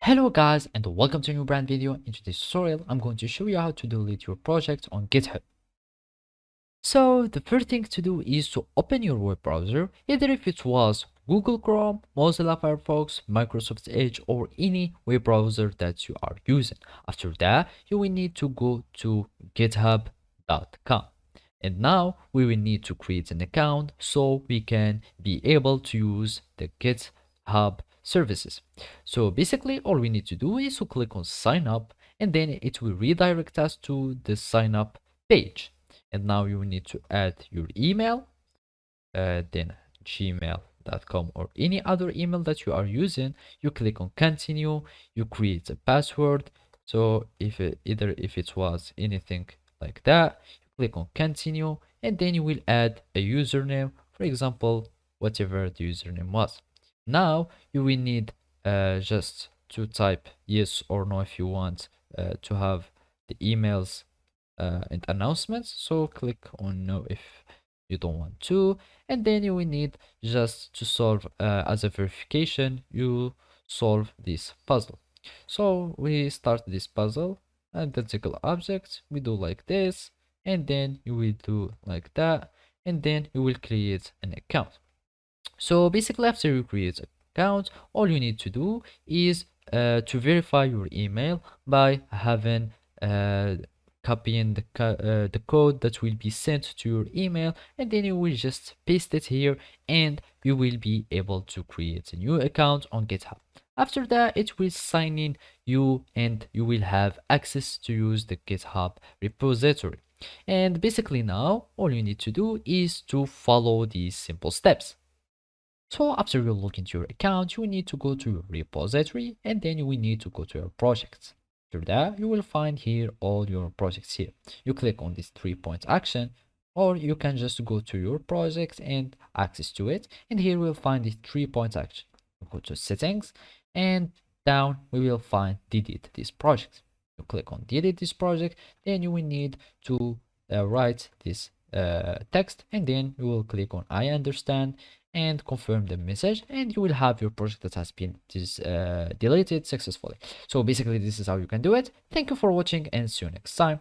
Hello guys and welcome to a new brand video. In today's tutorial, I'm going to show you how to delete your project on GitHub. So the first thing to do is to open your web browser, either if it was Google Chrome, Mozilla Firefox, Microsoft Edge, or any web browser that you are using. After that, you will need to go to github.com. And now we will need to create an account so we can be able to use the GitHub services. So basically all we need to do is to click on sign up, and then it will redirect us to the sign up page. And now you need to add your email, then gmail.com or any other email that you are using. You click on continue, you create a password. So if it was anything like that, you click on continue, and then you will add a username, for example whatever the username was. Now you will need just to type yes or no if you want to have the emails and announcements. So click on no if you don't want to, and then you will need just to solve as a verification, you solve this puzzle. So we start this puzzle, identical objects, we do like this, and then you will do like that, and then you will create an account. So basically after you create an account, all you need to do is to verify your email by having copying the code that will be sent to your email, and then you will just paste it here and you will be able to create a new account on GitHub. After that, it will sign in you and you will have access to use the GitHub repository. And basically now all you need to do is to follow these simple steps. So after you log into your account, you will need to go to your repository, and then you will need to go to your projects. After that, you will find here all your projects here. You click on this 3-point action, or you can just go to your project and access to it. And here we'll find this 3-point action. You go to settings, and down we will find delete this project. You click on delete this project, then you will need to write this text, and then you will click on I understand and confirm the message, and you will have your project that has been deleted successfully. So basically this is how you can do it. Thank you for watching and see you next time.